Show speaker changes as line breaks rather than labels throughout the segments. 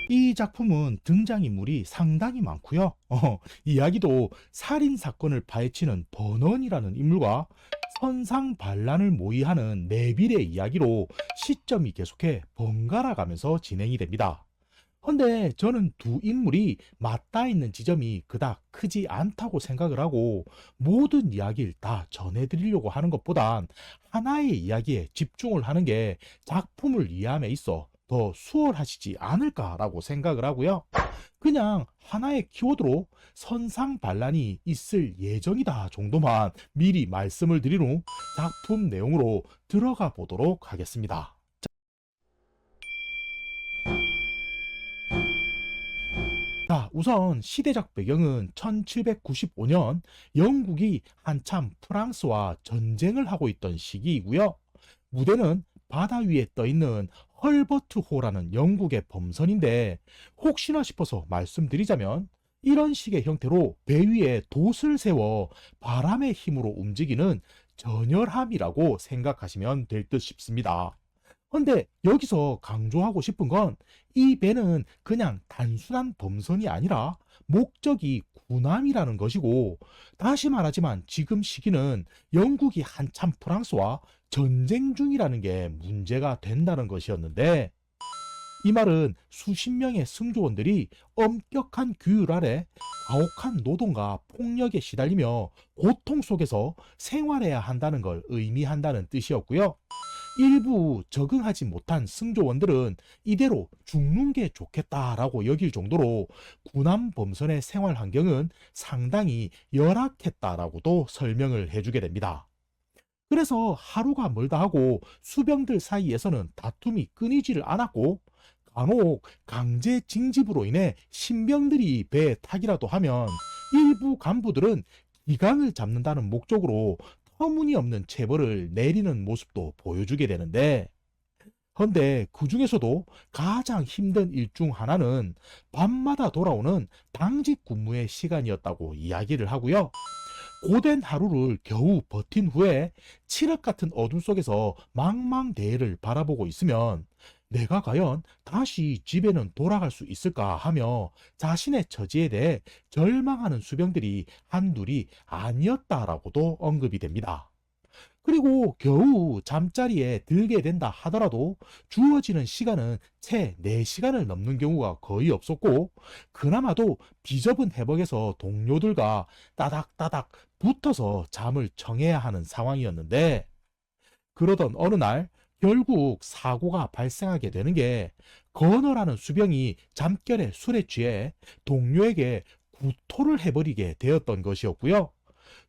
이 작품은 등장인물이 상당히 많고요. 이야기도 살인사건을 파헤치는 버넌이라는 인물과 선상반란을 모의하는 네빌의 이야기로 시점이 계속해 번갈아 가면서 진행이 됩니다. 근데 저는 두 인물이 맞닿아 있는 지점이 그닥 크지 않다고 생각을 하고 모든 이야기를 다 전해드리려고 하는 것보단 하나의 이야기에 집중을 하는 게 작품을 이해함에 있어 더 수월하시지 않을까라고 생각을 하고요. 그냥 하나의 키워드로 선상반란이 있을 예정이다 정도만 미리 말씀을 드린 후 작품 내용으로 들어가 보도록 하겠습니다. 자, 우선 시대적 배경은 1795년 영국이 한참 프랑스와 전쟁을 하고 있던 시기이고요. 무대는 바다 위에 떠 있는 헐버트 호라는 영국의 범선인데 혹시나 싶어서 말씀드리자면 이런 식의 형태로 배 위에 돛을 세워 바람의 힘으로 움직이는 전열함이라고 생각하시면 될 듯 싶습니다. 근데 여기서 강조하고 싶은 건 이 배는 그냥 단순한 범선이 아니라 목적이 군함이라는 것이고, 다시 말하지만 지금 시기는 영국이 한참 프랑스와 전쟁 중이라는 게 문제가 된다는 것이었는데, 이 말은 수십 명의 승조원들이 엄격한 규율 아래 가혹한 노동과 폭력에 시달리며 고통 속에서 생활해야 한다는 걸 의미한다는 뜻이었고요. 일부 적응하지 못한 승조원들은 이대로 죽는 게 좋겠다라고 여길 정도로 군함 범선의 생활 환경은 상당히 열악했다라고도 설명을 해주게 됩니다. 그래서 하루가 멀다 하고 수병들 사이에서는 다툼이 끊이지를 않았고, 간혹 강제 징집으로 인해 신병들이 배에 타기라도 하면 일부 간부들은 기강을 잡는다는 목적으로 터무니없는 체벌을 내리는 모습도 보여주게 되는데, 헌데 그 중에서도 가장 힘든 일 중 하나는 밤마다 돌아오는 당직 근무의 시간이었다고 이야기를 하고요. 고된 하루를 겨우 버틴 후에 칠흑 같은 어둠 속에서 망망대해를 바라보고 있으면 내가 과연 다시 집에는 돌아갈 수 있을까 하며 자신의 처지에 대해 절망하는 수병들이 한둘이 아니었다라고도 언급이 됩니다. 그리고 겨우 잠자리에 들게 된다 하더라도 주어지는 시간은 채 4시간을 넘는 경우가 거의 없었고, 그나마도 비좁은 해벅에서 동료들과 따닥따닥 붙어서 잠을 청해야 하는 상황이었는데, 그러던 어느 날 결국 사고가 발생하게 되는 게 건어라는 수병이 잠결에 술에 취해 동료에게 구토를 해버리게 되었던 것이었고요.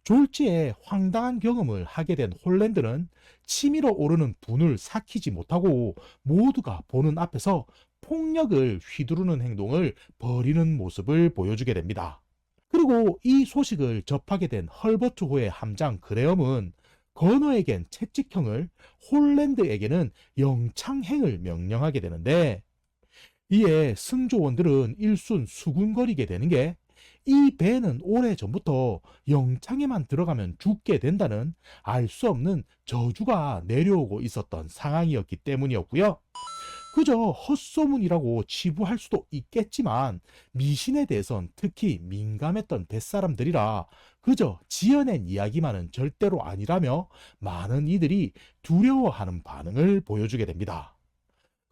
졸지에 황당한 경험을 하게 된 홀랜드는 치밀어 오르는 분을 삭히지 못하고 모두가 보는 앞에서 폭력을 휘두르는 행동을 벌이는 모습을 보여주게 됩니다. 그리고 이 소식을 접하게 된 헐버트 호의 함장 그레엄은 건어에겐 채찍형을, 홀랜드에게는 영창행을 명령하게 되는데, 이에 승조원들은 일순 수군거리게 되는 게 이 배는 오래전부터 영창에만 들어가면 죽게 된다는 알 수 없는 저주가 내려오고 있었던 상황이었기 때문이었고요. 그저 헛소문이라고 치부할 수도 있겠지만 미신에 대해선 특히 민감했던 뱃사람들이라 그저 지어낸 이야기만은 절대로 아니라며 많은 이들이 두려워하는 반응을 보여주게 됩니다.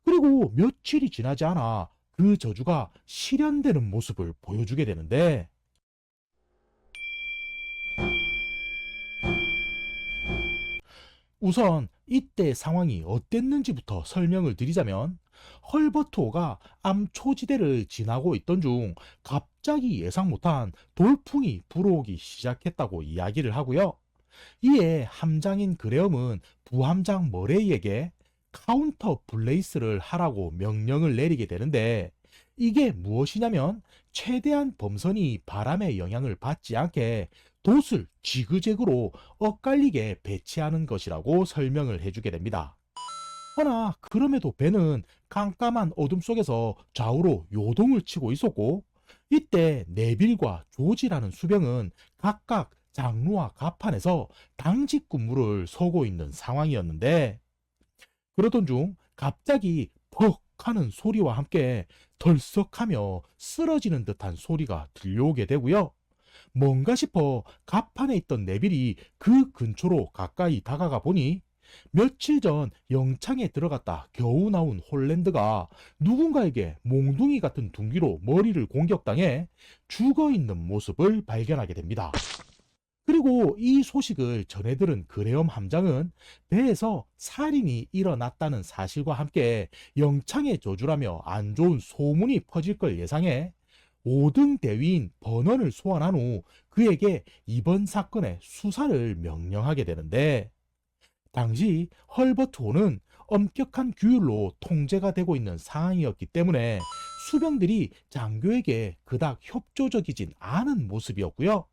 그리고 며칠이 지나지 않아 그 저주가 실현되는 모습을 보여주게 되는데, 우선 이때 상황이 어땠는지부터 설명을 드리자면, 헐버트호가 암초지대를 지나고 있던 중 갑자기 예상 못한 돌풍이 불어오기 시작했다고 이야기를 하고요. 이에 함장인 그레엄은 부함장 머레이에게 카운터 블레이스를 하라고 명령을 내리게 되는데, 이게 무엇이냐면 최대한 범선이 바람의 영향을 받지 않게 돛을 지그재그로 엇갈리게 배치하는 것이라고 설명을 해주게 됩니다. 허나 그럼에도 배는 깜깜한 어둠 속에서 좌우로 요동을 치고 있었고, 이때 네빌과 조지라는 수병은 각각 장루와 갑판에서 당직 근무를 서고 있는 상황이었는데, 그러던 중 갑자기 퍽 하는 소리와 함께 덜썩하며 쓰러지는 듯한 소리가 들려오게 되고요. 뭔가 싶어 갑판에 있던 네빌이 그 근처로 가까이 다가가 보니 며칠 전 영창에 들어갔다 겨우 나온 홀랜드가 누군가에게 몽둥이 같은 둔기로 머리를 공격당해 죽어 있는 모습을 발견하게 됩니다. 그리고 이 소식을 전해들은 그레엄 함장은 배에서 살인이 일어났다는 사실과 함께 영창의 저주라며 안 좋은 소문이 퍼질 걸 예상해 5등 대위인 버넌을 소환한 후 그에게 이번 사건의 수사를 명령하게 되는데, 당시 헐버트 호는 엄격한 규율로 통제가 되고 있는 상황이었기 때문에 수병들이 장교에게 그닥 협조적이진 않은 모습이었고요.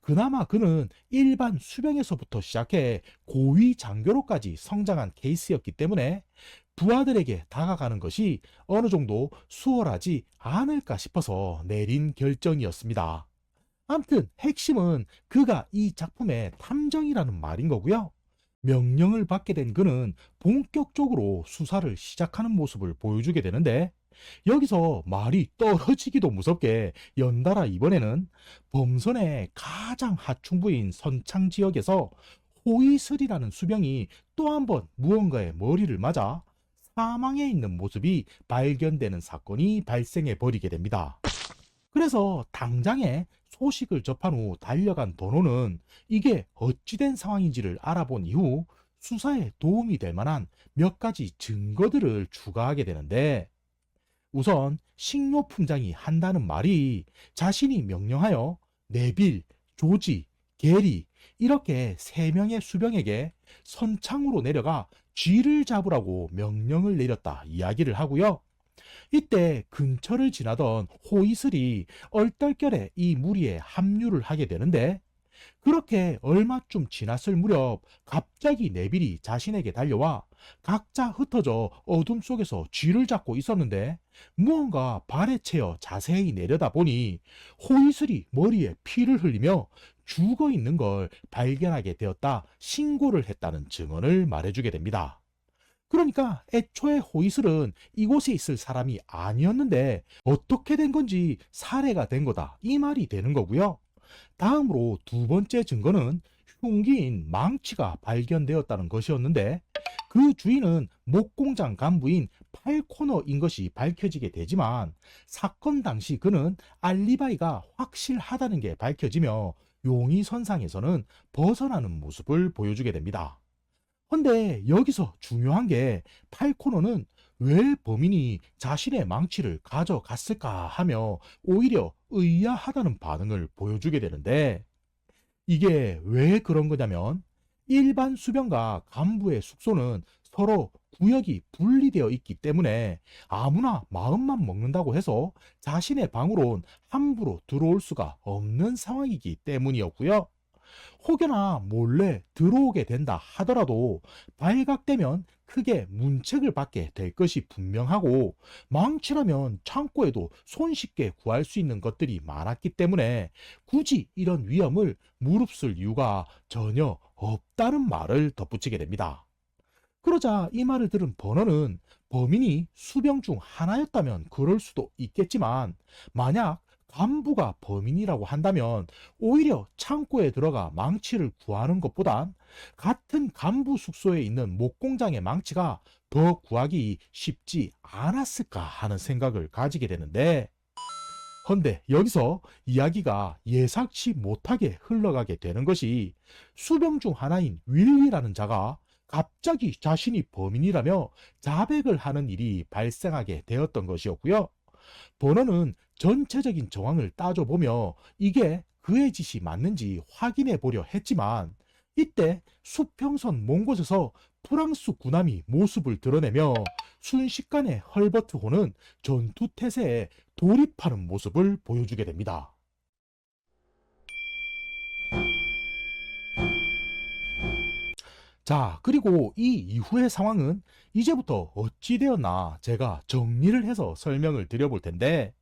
그나마 그는 일반 수병에서부터 시작해 고위 장교로까지 성장한 케이스였기 때문에 부하들에게 다가가는 것이 어느 정도 수월하지 않을까 싶어서 내린 결정이었습니다. 아무튼 핵심은 그가 이 작품의 탐정이라는 말인 거고요. 명령을 받게 된 그는 본격적으로 수사를 시작하는 모습을 보여주게 되는데, 여기서 말이 떨어지기도 무섭게 연달아 이번에는 범선의 가장 하층부인 선창 지역에서 호이슬이라는 수병이 또 한 번 무언가에 머리를 맞아 사망해 있는 모습이 발견되는 사건이 발생해 버리게 됩니다. 그래서 당장에 소식을 접한 후 달려간 도노는 이게 어찌된 상황인지를 알아본 이후 수사에 도움이 될 만한 몇 가지 증거들을 추가하게 되는데, 우선 식료품장이 한다는 말이 자신이 명령하여 네빌, 조지, 게리 이렇게 3명의 수병에게 선창으로 내려가 쥐를 잡으라고 명령을 내렸다 이야기를 하고요. 이때 근처를 지나던 호이슬이 얼떨결에 이 무리에 합류를 하게 되는데, 그렇게 얼마쯤 지났을 무렵 갑자기 네빌이 자신에게 달려와 각자 흩어져 어둠 속에서 쥐를 잡고 있었는데 무언가 발에 채여 자세히 내려다보니 호이슬이 머리에 피를 흘리며 죽어 있는 걸 발견하게 되었다 신고를 했다는 증언을 말해주게 됩니다. 그러니까 애초에 호이슬은 이곳에 있을 사람이 아니었는데 어떻게 된 건지 살해가 된 거다 이 말이 되는 거고요. 다음으로 두 번째 증거는 흉기인 망치가 발견되었다는 것이었는데, 그 주인은 목공장 간부인 팔코너인 것이 밝혀지게 되지만 사건 당시 그는 알리바이가 확실하다는 게 밝혀지며 용의선상에서는 벗어나는 모습을 보여주게 됩니다. 근데 여기서 중요한 게 팔코너는 왜 범인이 자신의 망치를 가져갔을까 하며 오히려 의아하다는 반응을 보여주게 되는데, 이게 왜 그런 거냐면 일반 수병과 간부의 숙소는 서로 구역이 분리되어 있기 때문에 아무나 마음만 먹는다고 해서 자신의 방으론 함부로 들어올 수가 없는 상황이기 때문이었고요. 혹여나 몰래 들어오게 된다 하더라도 발각되면 크게 문책을 받게 될 것이 분명하고, 망치라면 창고에도 손쉽게 구할 수 있는 것들이 많았기 때문에 굳이 이런 위험을 무릅쓸 이유가 전혀 없다는 말을 덧붙이게 됩니다. 그러자 이 말을 들은 버너는 범인이 수병 중 하나였다면 그럴 수도 있겠지만, 만약 간부가 범인이라고 한다면 오히려 창고에 들어가 망치를 구하는 것보단 같은 간부 숙소에 있는 목공장의 망치가 더 구하기 쉽지 않았을까 하는 생각을 가지게 되는데, 헌데 여기서 이야기가 예상치 못하게 흘러가게 되는 것이 수병 중 하나인 윌리라는 자가 갑자기 자신이 범인이라며 자백을 하는 일이 발생하게 되었던 것이었고요. 버너는 전체적인 정황을 따져보며 이게 그의 짓이 맞는지 확인해 보려 했지만, 이때 수평선 먼 곳에서 프랑스 군함이 모습을 드러내며 순식간에 헐버트 호는 전투 태세에 돌입하는 모습을 보여주게 됩니다. 자, 그리고 이 이후의 상황은 이제부터 어찌 되었나 제가 정리를 해서 설명을 드려볼 텐데,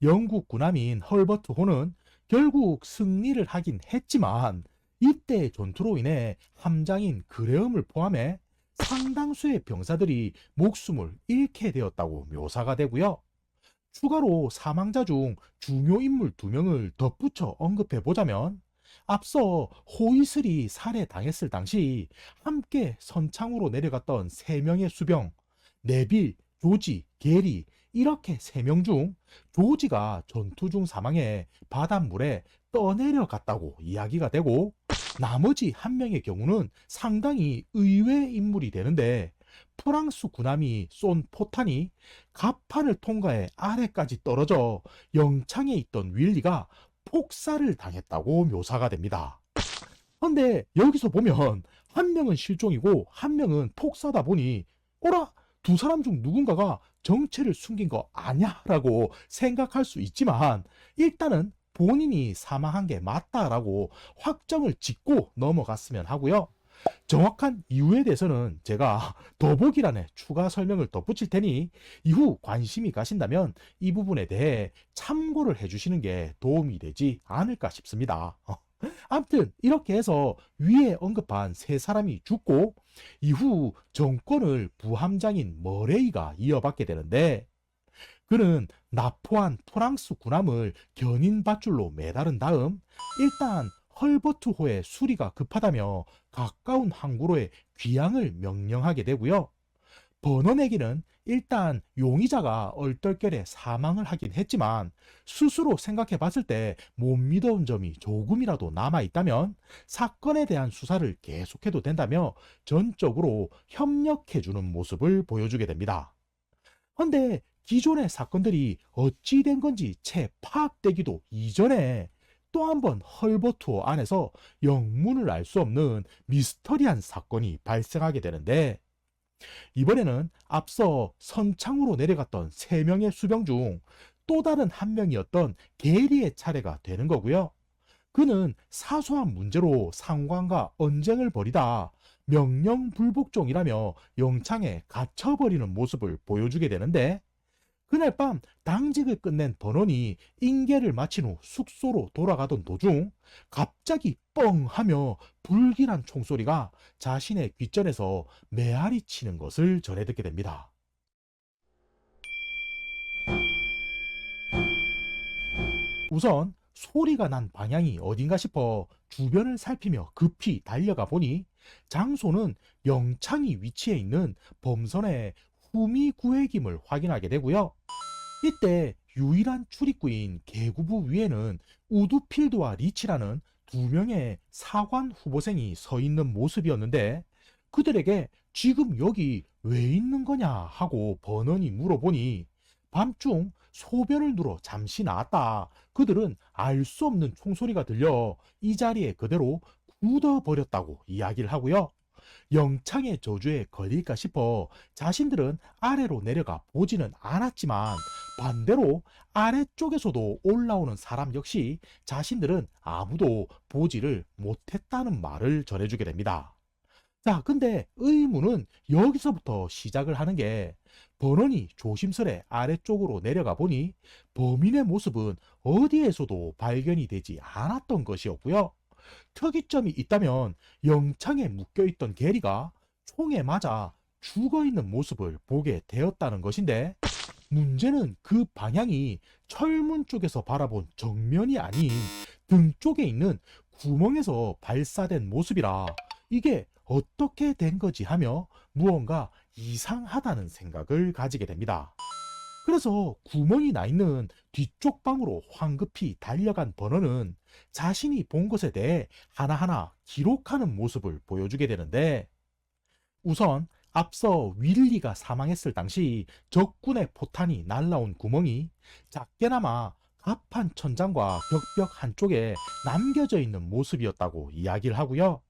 영국 군함인 헐버트 호는 결국 승리를 하긴 했지만 이때의 전투로 인해 함장인 그레엄을 포함해 상당수의 병사들이 목숨을 잃게 되었다고 묘사가 되고요. 추가로 사망자 중 중요 인물 2명을 덧붙여 언급해 보자면 앞서 호이슬이 살해당했을 당시 함께 선창으로 내려갔던 3명의 수병 네빌, 조지, 게리 이렇게 3명 중 조지가 전투 중 사망해 바닷물에 떠내려갔다고 이야기가 되고 나머지 1명의 경우는 상당히 의외의 인물이 되는데 프랑스 군함이 쏜 포탄이 갑판을 통과해 아래까지 떨어져 영창에 있던 윌리가 폭사를 당했다고 묘사가 됩니다. 그런데 여기서 보면 1명은 실종이고 1명은 폭사다 보니 어라? 2사람 중 누군가가 정체를 숨긴 거 아냐라고 생각할 수 있지만 일단은 본인이 사망한 게 맞다라고 확정을 짓고 넘어갔으면 하고요. 정확한 이유에 대해서는 제가 더보기란에 추가 설명을 덧붙일 테니 이후 관심이 가신다면 이 부분에 대해 참고를 해주시는 게 도움이 되지 않을까 싶습니다. 아무튼 이렇게 해서 위에 언급한 3사람이 죽고 이후 정권을 부함장인 머레이가 이어받게 되는데 그는 납포한 프랑스 군함을 견인밧줄로 매달은 다음 일단 헐버트호의 수리가 급하다며 가까운 항구로의 귀향을 명령하게 되고요. 버넌에게는 일단 용의자가 얼떨결에 사망을 하긴 했지만 스스로 생각해 봤을 때 못 믿어온 점이 조금이라도 남아있다면 사건에 대한 수사를 계속해도 된다며 전적으로 협력해주는 모습을 보여주게 됩니다. 그런데 기존의 사건들이 어찌 된 건지 채 파악되기도 이전에 또 한 번 헐버트호 안에서 영문을 알 수 없는 미스터리한 사건이 발생하게 되는데 이번에는 앞서 선창으로 내려갔던 3명의 수병 중 또 다른 1명이었던 게리의 차례가 되는 거고요. 그는 사소한 문제로 상관과 언쟁을 벌이다 명령 불복종이라며 영창에 갇혀버리는 모습을 보여주게 되는데 그날 밤 당직을 끝낸 버넌이 인계를 마친 후 숙소로 돌아가던 도중 갑자기 뻥 하며 불길한 총소리가 자신의 귓전에서 메아리 치는 것을 전해 듣게 됩니다. 우선 소리가 난 방향이 어딘가 싶어 주변을 살피며 급히 달려가 보니 장소는 영창이 위치해 있는 범선의 후미 구획임을 확인하게 되고요. 이때 유일한 출입구인 계구부 위에는 우드필드와 리치라는 2명의 사관 후보생이 서 있는 모습이었는데 그들에게 지금 여기 왜 있는 거냐 하고 버넌이 물어보니 밤중 소변을 누러 잠시 나왔다. 그들은 알 수 없는 총소리가 들려 이 자리에 그대로 굳어버렸다고 이야기를 하고요. 영창의 저주에 걸릴까 싶어 자신들은 아래로 내려가 보지는 않았지만 반대로 아래쪽에서도 올라오는 사람 역시 자신들은 아무도 보지를 못했다는 말을 전해주게 됩니다. 자, 근데 의문은 여기서부터 시작을 하는 게 버넌이 조심스레 아래쪽으로 내려가 보니 범인의 모습은 어디에서도 발견이 되지 않았던 것이었고요. 특이점이 있다면 영창에 묶여있던 게리가 총에 맞아 죽어있는 모습을 보게 되었다는 것인데 문제는 그 방향이 철문 쪽에서 바라본 정면이 아닌 등 쪽에 있는 구멍에서 발사된 모습이라 이게 어떻게 된 거지 하며 무언가 이상하다는 생각을 가지게 됩니다. 그래서 구멍이 나 있는 뒤쪽 방으로 황급히 달려간 버너는 자신이 본 것에 대해 하나하나 기록하는 모습을 보여주게 되는데 우선 앞서 윌리가 사망했을 당시 적군의 포탄이 날라온 구멍이 작게나마 갑판 천장과 벽벽 한쪽에 남겨져 있는 모습이었다고 이야기를 하고요.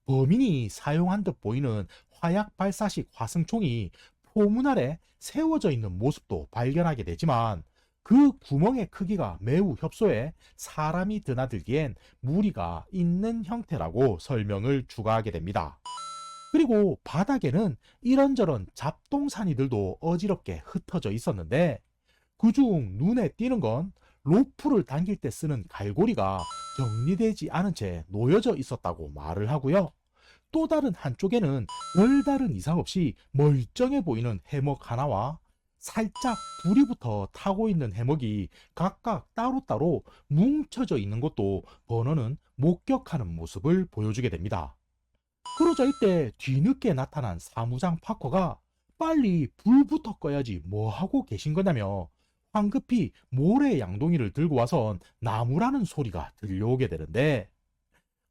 범인이 사용한 듯 보이는 화약 발사식 화승총이 포문 아래 세워져 있는 모습도 발견하게 되지만 그 구멍의 크기가 매우 협소해 사람이 드나들기엔 무리가 있는 형태라고 설명을 추가하게 됩니다. 그리고 바닥에는 이런저런 잡동사니들도 어지럽게 흩어져 있었는데 그중 눈에 띄는 건 로프를 당길 때 쓰는 갈고리가 정리되지 않은 채 놓여져 있었다고 말을 하고요. 또 다른 한쪽에는 별다른 이상 없이 멀쩡해 보이는 해먹 하나와 살짝 불이 붙어 타고 있는 해먹이 각각 따로따로 뭉쳐져 있는 것도 버너는 목격하는 모습을 보여주게 됩니다. 그러자 이때 뒤늦게 나타난 사무장 파커가 빨리 불부터 꺼야지 뭐 하고 계신 거냐며 황급히 모래 양동이를 들고 와선 나무라는 소리가 들려오게 되는데,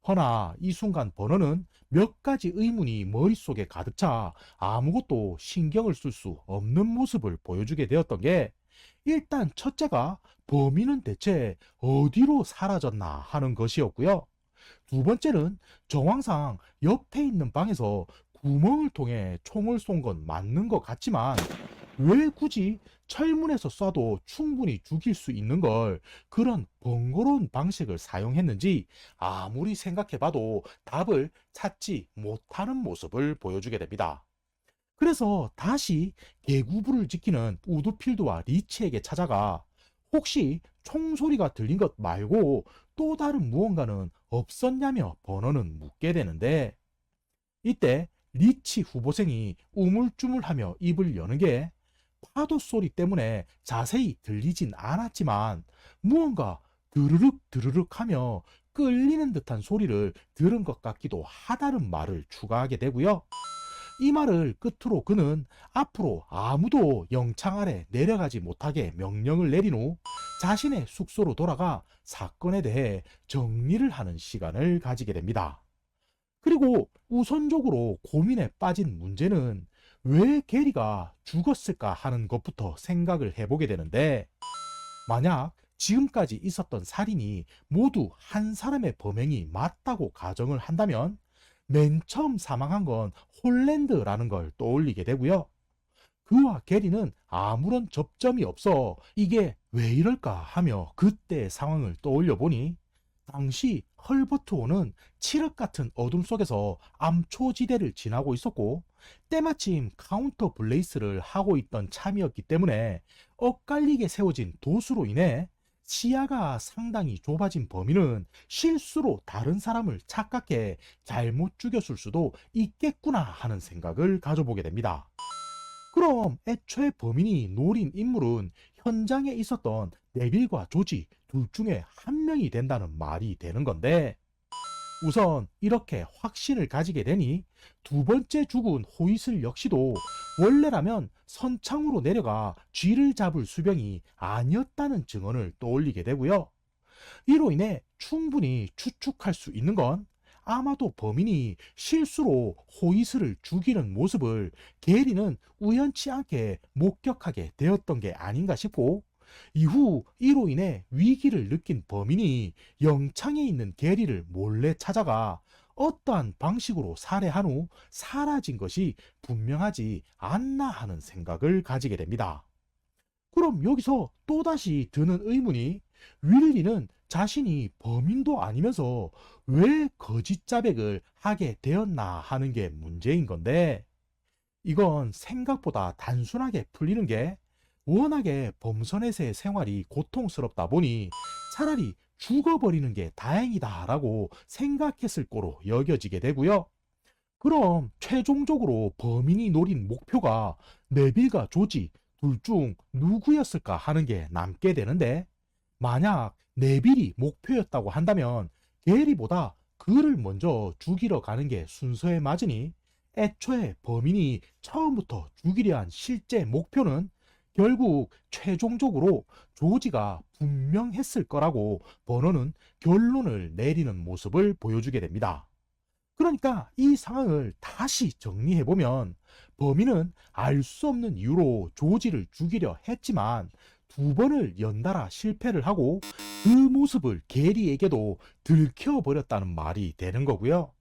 허나 이 순간 버너는 몇 가지 의문이 머릿속에 가득 차 아무것도 신경을 쓸 수 없는 모습을 보여주게 되었던 게, 일단 첫째가 범인은 대체 어디로 사라졌나 하는 것이었고요. 두 번째는 정황상 옆에 있는 방에서 구멍을 통해 총을 쏜 건 맞는 것 같지만 왜 굳이 철문에서 쏴도 충분히 죽일 수 있는 걸 그런 번거로운 방식을 사용했는지 아무리 생각해봐도 답을 찾지 못하는 모습을 보여주게 됩니다. 그래서 다시 개구부를 지키는 우드필드와 리치에게 찾아가 혹시 총소리가 들린 것 말고 또 다른 무언가는 없었냐며 버너는 묻게 되는데, 이때 리치 후보생이 우물쭈물하며 입을 여는 게 파도 소리 때문에 자세히 들리진 않았지만 무언가 드르륵 드르륵 하며 끌리는 듯한 소리를 들은 것 같기도 하다는 말을 추가하게 되고요. 이 말을 끝으로 그는 앞으로 아무도 영창 아래 내려가지 못하게 명령을 내린 후 자신의 숙소로 돌아가 사건에 대해 정리를 하는 시간을 가지게 됩니다. 그리고 우선적으로 고민에 빠진 문제는 왜 게리가 죽었을까 하는 것부터 생각을 해보게 되는데, 만약 지금까지 있었던 살인이 모두 한 사람의 범행이 맞다고 가정을 한다면 맨 처음 사망한 건 홀랜드라는 걸 떠올리게 되고요. 그와 게리는 아무런 접점이 없어 이게 왜 이럴까 하며 그때의 상황을 떠올려 보니, 당시 헐버트호는 칠흑 같은 어둠 속에서 암초지대를 지나고 있었고 때마침 카운터 블레이스를 하고 있던 참이었기 때문에 엇갈리게 세워진 도수로 인해 시야가 상당히 좁아진 범인은 실수로 다른 사람을 착각해 잘못 죽였을 수도 있겠구나 하는 생각을 가져보게 됩니다. 그럼 애초에 범인이 노린 인물은 현장에 있었던 네빌과 조지 둘 중에 한 명이 된다는 말이 되는 건데, 우선 이렇게 확신을 가지게 되니 두 번째 죽은 호이슬 역시도 원래라면 선창으로 내려가 쥐를 잡을 수병이 아니었다는 증언을 떠올리게 되고요. 이로 인해 충분히 추측할 수 있는 건 아마도 범인이 실수로 호이스를 죽이는 모습을 게리는 우연치 않게 목격하게 되었던 게 아닌가 싶고, 이후 이로 인해 위기를 느낀 범인이 영창에 있는 게리를 몰래 찾아가 어떠한 방식으로 살해한 후 사라진 것이 분명하지 않나 하는 생각을 가지게 됩니다. 그럼 여기서 또다시 드는 의문이, 윌리는 자신이 범인도 아니면서 왜 거짓 자백을 하게 되었나 하는 게 문제인 건데, 이건 생각보다 단순하게 풀리는 게, 워낙에 범선에서의 생활이 고통스럽다 보니 차라리 죽어버리는 게 다행이다라고 생각했을 거로 여겨지게 되고요. 그럼 최종적으로 범인이 노린 목표가 네빌과 조지 둘 중 누구였을까 하는 게 남게 되는데, 만약 네빌이 목표였다고 한다면 게리보다 그를 먼저 죽이러 가는 게 순서에 맞으니, 애초에 범인이 처음부터 죽이려 한 실제 목표는 결국 최종적으로 조지가 분명했을 거라고 버너는 결론을 내리는 모습을 보여주게 됩니다. 그러니까 이 상황을 다시 정리해보면, 범인은 알 수 없는 이유로 조지를 죽이려 했지만 두 번을 연달아 실패를 하고 그 모습을 게리에게도 들켜버렸다는 말이 되는 거고요.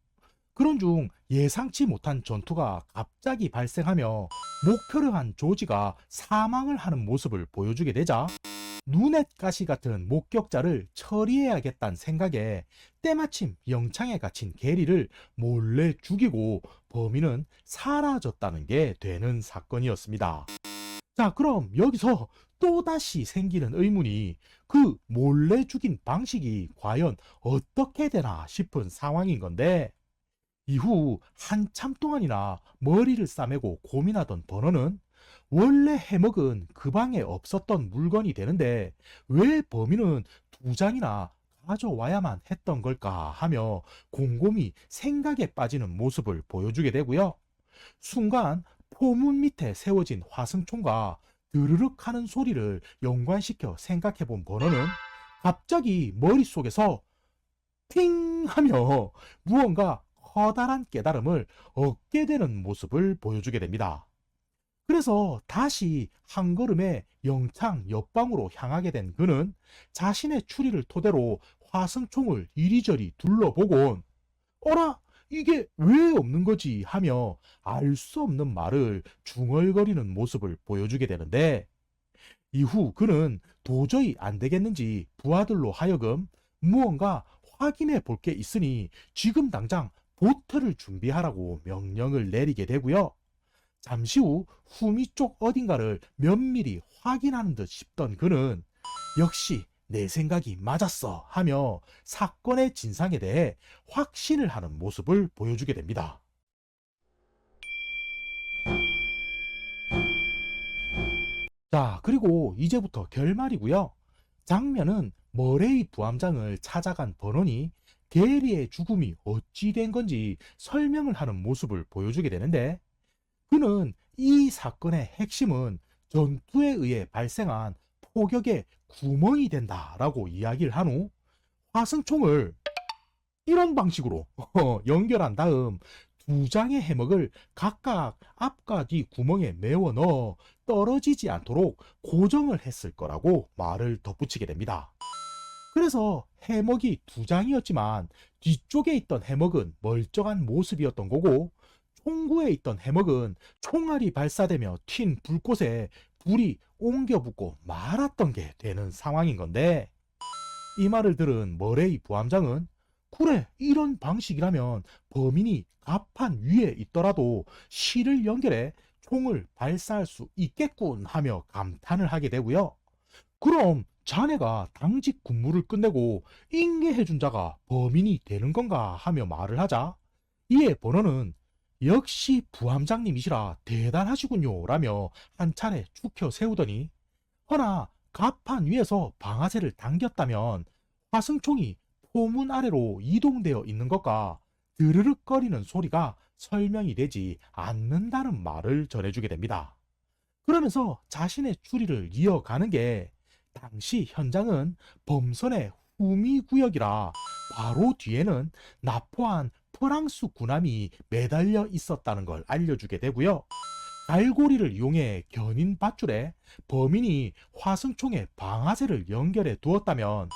그런 중 예상치 못한 전투가 갑자기 발생하며 목표를 한 조지가 사망을 하는 모습을 보여주게 되자 눈엣 가시 같은 목격자를 처리해야겠다는 생각에 때마침 영창에 갇힌 게리를 몰래 죽이고 범인은 사라졌다는 게 되는 사건이었습니다. 자, 그럼 여기서 또다시 생기는 의문이, 그 몰래 죽인 방식이 과연 어떻게 되나 싶은 상황인 건데, 이후 한참 동안이나 머리를 싸매고 고민하던 버너는 원래 해먹은 그 방에 없었던 물건이 되는데 왜 범인은 두 장이나 가져와야만 했던 걸까 하며 곰곰이 생각에 빠지는 모습을 보여주게 되고요. 순간 포문 밑에 세워진 화승총과 드르륵 하는 소리를 연관시켜 생각해 본 버너는 갑자기 머릿속에서 팅 하며 무언가 커다란 깨달음을 얻게 되는 모습을 보여주게 됩니다. 그래서 다시 한 걸음에 영창 옆방으로 향하게 된 그는 자신의 추리를 토대로 화승총을 이리저리 둘러보곤 어라? 이게 왜 없는 거지? 하며 알 수 없는 말을 중얼거리는 모습을 보여주게 되는데 이후 그는 도저히 안 되겠는지 부하들로 하여금 무언가 확인해 볼 게 있으니 지금 당장 보트를 준비하라고 명령을 내리게 되고요. 잠시 후 후미 쪽 어딘가를 면밀히 확인하는 듯 싶던 그는 역시 내 생각이 맞았어 하며 사건의 진상에 대해 확신을 하는 모습을 보여주게 됩니다. 자, 그리고 이제부터 결말이고요. 장면은 머레이 부함장을 찾아간 버논이 게리의 죽음이 어찌 된 건지 설명을 하는 모습을 보여주게 되는데 그는 이 사건의 핵심은 전투에 의해 발생한 포격의 구멍이 된다라고 이야기를 한 후 화승총을 이런 방식으로 연결한 다음 두 장의 해먹을 각각 앞과 뒤 구멍에 메워 넣어 떨어지지 않도록 고정을 했을 거라고 말을 덧붙이게 됩니다. 그래서 해먹이 두 장이었지만 뒤쪽에 있던 해먹은 멀쩡한 모습이었던 거고 총구에 있던 해먹은 총알이 발사되며 튄 불꽃에 불이 옮겨 붙고 말았던 게 되는 상황인 건데 이 말을 들은 머레이 부함장은 그래 이런 방식이라면 범인이 갑판 위에 있더라도 실을 연결해 총을 발사할 수 있겠군 하며 감탄을 하게 되고요. 그럼 자네가 당직 군무를 끝내고 인계해준 자가 범인이 되는 건가 하며 말을 하자 이에 번호는 역시 부함장님이시라 대단하시군요 라며 한 차례 축혀 세우더니 허나 갑판 위에서 방아쇠를 당겼다면 화승총이 포문 아래로 이동되어 있는 것과 드르륵거리는 소리가 설명이 되지 않는다는 말을 전해주게 됩니다. 그러면서 자신의 추리를 이어가는 게 당시 현장은 범선의 후미 구역이라 바로 뒤에는 납포한 프랑스 군함이 매달려 있었다는 걸 알려주게 되고요. 갈고리를 이용해 견인 밧줄에 범인이 화승총에 방아쇠를 연결해 두었다면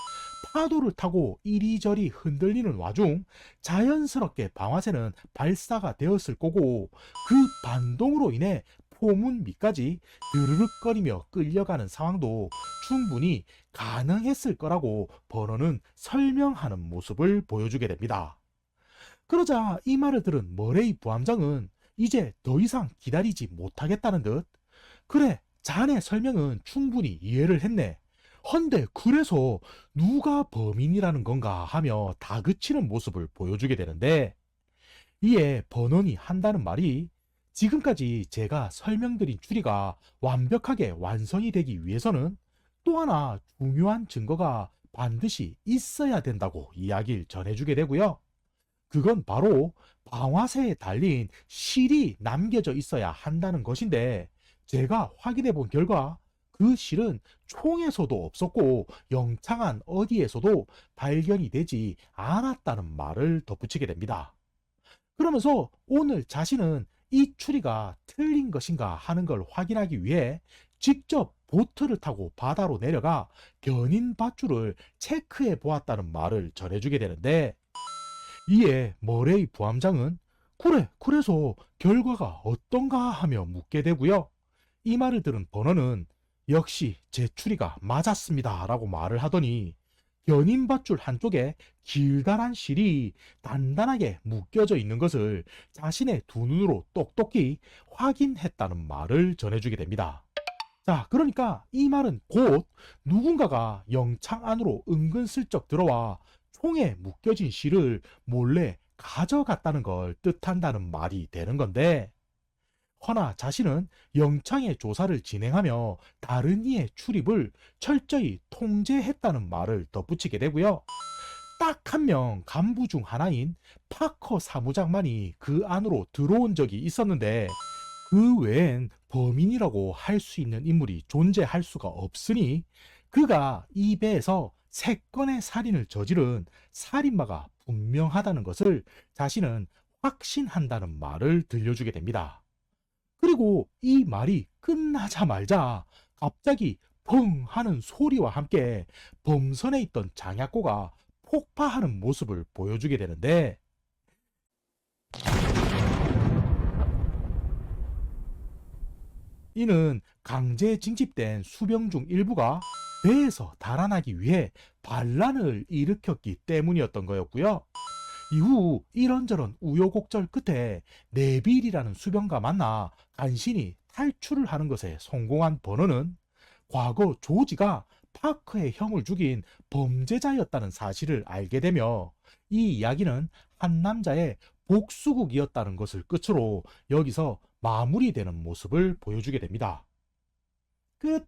파도를 타고 이리저리 흔들리는 와중 자연스럽게 방아쇠는 발사가 되었을 거고 그 반동으로 인해 포문 밑까지 드르륵거리며 끌려가는 상황도 충분히 가능했을 거라고 번호는 설명하는 모습을 보여주게 됩니다. 그러자 이 말을 들은 머레이 부함장은 이제 더 이상 기다리지 못하겠다는 듯 그래 자네 설명은 충분히 이해를 했네. 헌데 그래서 누가 범인이라는 건가 하며 다그치는 모습을 보여주게 되는데 이에 번원이 한다는 말이 지금까지 제가 설명드린 추리가 완벽하게 완성이 되기 위해서는 또 하나 중요한 증거가 반드시 있어야 된다고 이야기를 전해주게 되고요. 그건 바로 방화쇠에 달린 실이 남겨져 있어야 한다는 것인데 제가 확인해 본 결과 그 실은 총에서도 없었고 영창한 어디에서도 발견이 되지 않았다는 말을 덧붙이게 됩니다. 그러면서 오늘 자신은 이 추리가 틀린 것인가 하는 걸 확인하기 위해 직접 보트를 타고 바다로 내려가 견인 밧줄을 체크해 보았다는 말을 전해주게 되는데 이에 머레이 부함장은 그래 그래서 결과가 어떤가 하며 묻게 되고요. 이 말을 들은 버너는 역시 제 추리가 맞았습니다 라고 말을 하더니 견인 밧줄 한쪽에 길다란 실이 단단하게 묶여져 있는 것을 자신의 두 눈으로 똑똑히 확인했다는 말을 전해주게 됩니다. 자, 그러니까 이 말은 곧 누군가가 영창 안으로 은근슬쩍 들어와 총에 묶여진 실을 몰래 가져갔다는 걸 뜻한다는 말이 되는 건데, 허나 자신은 영창의 조사를 진행하며 다른 이의 출입을 철저히 통제했다는 말을 덧붙이게 되고요. 딱 한 명 간부 중 하나인 파커 사무장만이 그 안으로 들어온 적이 있었는데, 그 외엔 범인이라고 할 수 있는 인물이 존재할 수가 없으니 그가 이 배에서 3건의 살인을 저지른 살인마가 분명하다는 것을 자신은 확신한다는 말을 들려주게 됩니다. 그리고 이 말이 끝나자마자 갑자기 펑 하는 소리와 함께 범선에 있던 장약고가 폭파하는 모습을 보여주게 되는데, 이는 강제 징집된 수병 중 일부가 배에서 달아나기 위해 반란을 일으켰기 때문이었던 거였고요. 이후 이런저런 우여곡절 끝에 네빌이라는 수병과 만나 간신히 탈출을 하는 것에 성공한 버너는 과거 조지가 파커의 형을 죽인 범죄자였다는 사실을 알게 되며, 이 이야기는 한 남자의 복수극이었다는 것을 끝으로 여기서 마무리되는 모습을 보여주게 됩니다. 끝.